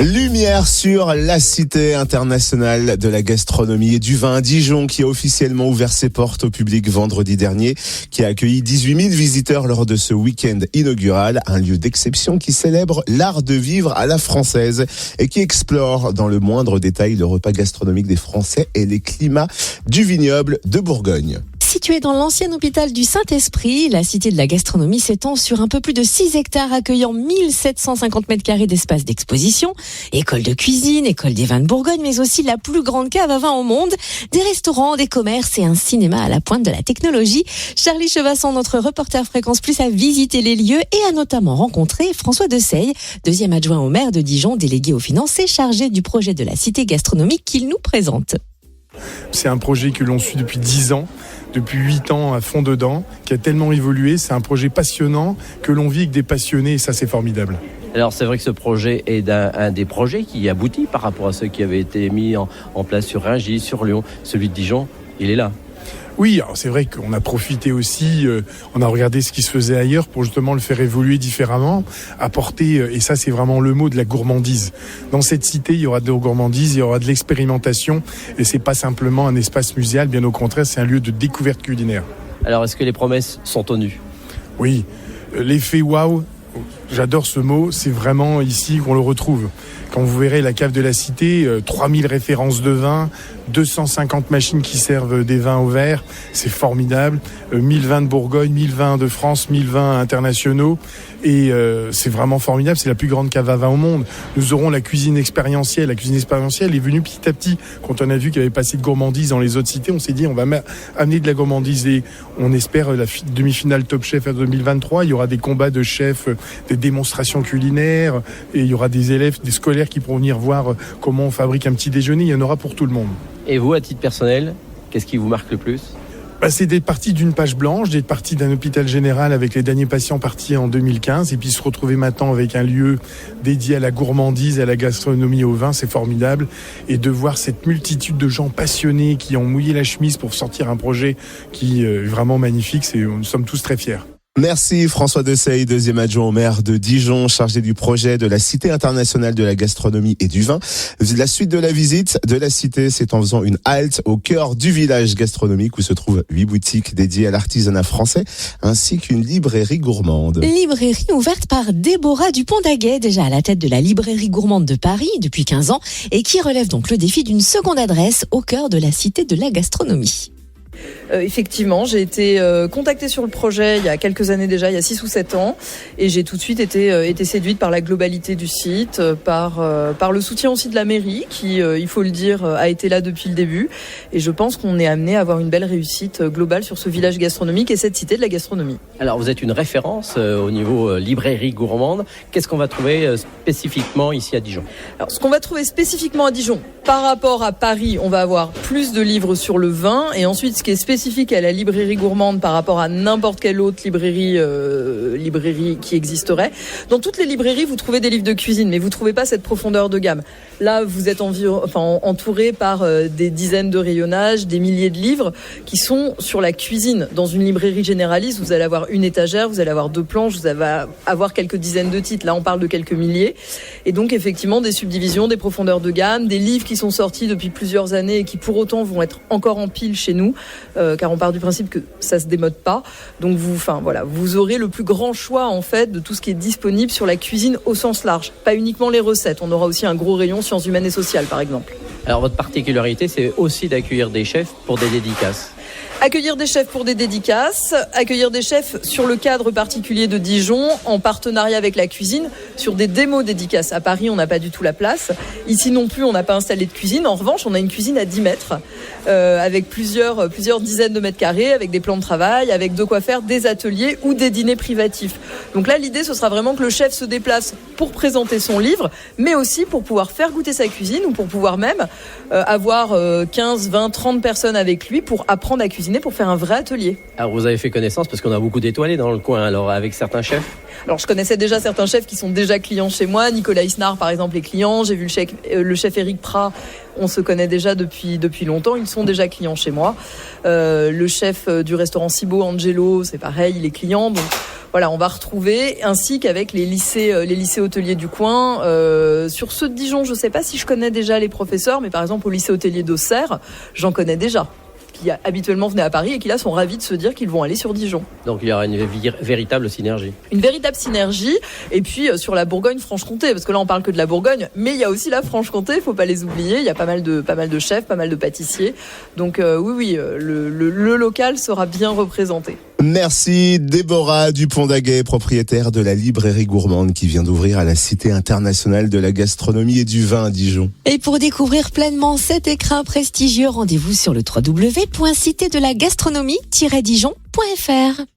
Lumière sur la Cité internationale de la gastronomie et du vin à Dijon qui a officiellement ouvert ses portes au public vendredi dernier, qui a accueilli 18 000 visiteurs lors de ce week-end inaugural, un lieu d'exception qui célèbre l'art de vivre à la française et qui explore dans le moindre détail le repas gastronomique des Français et les climats du vignoble de Bourgogne. Située dans l'ancien hôpital du Saint-Esprit, la Cité de la gastronomie s'étend sur un peu plus de 6 hectares, accueillant 1750 mètres carrés d'espace d'exposition, école de cuisine, école des vins de Bourgogne, mais aussi la plus grande cave à vin au monde, des restaurants, des commerces et un cinéma à la pointe de la technologie. Charlie Chevasson, notre reporter Fréquence Plus, a visité les lieux et a notamment rencontré François Deseille, deuxième adjoint au maire de Dijon, délégué aux finances et chargé du projet de la Cité gastronomique qu'il nous présente. C'est un projet que l'on suit depuis 10 ans. Depuis 8 ans à fond dedans, qui a tellement évolué. C'est un projet passionnant que l'on vit avec des passionnés et ça c'est formidable. Alors c'est vrai que ce projet est un des projets qui aboutit par rapport à ceux qui avaient été mis en place sur Rungis, sur Lyon. Celui de Dijon, il est là. Oui, alors c'est vrai qu'on a profité aussi, on a regardé ce qui se faisait ailleurs pour justement le faire évoluer différemment, apporter, et ça c'est vraiment le mot, de la gourmandise. Dans cette cité, il y aura de la gourmandise, il y aura de l'expérimentation, et c'est pas simplement un espace muséal, bien au contraire, c'est un lieu de découverte culinaire. Alors est-ce que les promesses sont tenues ? Oui, l'effet waouh, j'adore ce mot, c'est vraiment ici qu'on le retrouve. Quand vous verrez la cave de la Cité, 3000 références de vin, 250 machines qui servent des vins au verre, c'est formidable. 1000 vins de Bourgogne, 1000 vins de France, 1000 vins internationaux. Et c'est vraiment formidable, c'est la plus grande cave à vin au monde. Nous aurons la cuisine expérientielle. La cuisine expérientielle est venue petit à petit. Quand on a vu qu'il y avait pas assez de gourmandise dans les autres cités, on s'est dit on va amener de la gourmandise. Et on espère la demi-finale Top Chef 2023. Il y aura des combats de chefs, des démonstrations culinaires. Et il y aura des élèves, des scolaires qui pourront venir voir comment on fabrique un petit déjeuner. Il y en aura pour tout le monde. Et vous, à titre personnel, qu'est-ce qui vous marque le plus ? C'est d'être parti d'une page blanche, d'être parti d'un hôpital général avec les derniers patients partis en 2015 et puis se retrouver maintenant avec un lieu dédié à la gourmandise, à la gastronomie, au vin, c'est formidable. Et de voir cette multitude de gens passionnés qui ont mouillé la chemise pour sortir un projet qui est vraiment magnifique, nous sommes tous très fiers. Merci François Deseille, deuxième adjoint au maire de Dijon, chargé du projet de la Cité internationale de la gastronomie et du vin. La suite de la visite de la Cité, c'est en faisant une halte au cœur du village gastronomique où se trouvent 8 boutiques dédiées à l'artisanat français, ainsi qu'une librairie gourmande. Librairie ouverte par Déborah Dupont-Daguet, déjà à la tête de la librairie gourmande de Paris depuis 15 ans, et qui relève donc le défi d'une seconde adresse au cœur de la Cité de la gastronomie. Effectivement, j'ai été contactée sur le projet il y a quelques années déjà, il y a 6 ou 7 ans, et j'ai tout de suite été séduite par la globalité du site, par le soutien aussi de la mairie qui, il faut le dire, a été là depuis le début, et je pense qu'on est amené à avoir une belle réussite globale sur ce village gastronomique et cette cité de la gastronomie. Alors vous êtes une référence au niveau librairie gourmande, qu'est-ce qu'on va trouver spécifiquement ici à Dijon ? Alors ce qu'on va trouver spécifiquement à Dijon, par rapport à Paris, on va avoir plus de livres sur le vin, et ensuite ce qui est spécifique à la librairie gourmande par rapport à n'importe quelle autre librairie qui existerait. Dans toutes les librairies, vous trouvez des livres de cuisine, mais vous trouvez pas cette profondeur de gamme. Là, vous êtes entouré par des dizaines de rayonnages, des milliers de livres qui sont sur la cuisine. Dans une librairie généraliste, vous allez avoir une étagère, vous allez avoir 2 planches, vous allez avoir quelques dizaines de titres. Là, on parle de quelques milliers. Et donc, effectivement, des subdivisions, des profondeurs de gamme, des livres qui sont sortis depuis plusieurs années et qui, pour autant, vont être encore en pile chez nous. Car on part du principe que ça se démode pas. Donc vous aurez le plus grand choix en fait de tout ce qui est disponible sur la cuisine au sens large. Pas uniquement les recettes, on aura aussi un gros rayon sciences humaines et sociales par exemple. Alors votre particularité, c'est aussi d'accueillir des chefs pour des dédicaces. Accueillir des chefs pour des dédicaces, accueillir des chefs sur le cadre particulier de Dijon, en partenariat avec la cuisine, sur des démos dédicaces. À Paris, on n'a pas du tout la place. Ici non plus, on n'a pas installé de cuisine. En revanche, on a une cuisine à 10 mètres, avec plusieurs dizaines de mètres carrés, avec des plans de travail, avec de quoi faire des ateliers ou des dîners privatifs. Donc là, l'idée, ce sera vraiment que le chef se déplace pour présenter son livre, mais aussi pour pouvoir faire goûter sa cuisine ou pour pouvoir même avoir 15, 20, 30 personnes avec lui pour apprendre à cuisiner cuisiner pour faire un vrai atelier. Alors vous avez fait connaissance parce qu'on a beaucoup d'étoilés dans le coin, alors avec certains chefs. Alors je connaissais déjà certains chefs qui sont déjà clients chez moi. Nicolas Isnard par exemple est client. J'ai vu le chef Éric Prat. On se connaît déjà depuis longtemps. Ils sont déjà clients chez moi. Le chef du restaurant Cibo, Angelo, c'est pareil, il est client. Donc voilà, on va retrouver, ainsi qu'avec les lycées hôteliers du coin. Sur ceux de Dijon, je ne sais pas si je connais déjà les professeurs, mais par exemple au lycée hôtelier d'Auxerre, j'en connais déjà, qui habituellement venaient à Paris et qui là sont ravis de se dire qu'ils vont aller sur Dijon. Donc il y aura une véritable synergie. Une véritable synergie. Et puis sur la Bourgogne-Franche-Comté, parce que là on parle que de la Bourgogne, mais il y a aussi la Franche-Comté, il faut pas les oublier. Il y a pas mal de chefs, pas mal de pâtissiers. Donc oui, le local sera bien représenté. Merci Déborah Dupont-Daguet, propriétaire de la librairie gourmande qui vient d'ouvrir à la Cité internationale de la gastronomie et du vin à Dijon. Et pour découvrir pleinement cet écrin prestigieux, rendez-vous sur le www.citédelagastronomie-dijon.fr.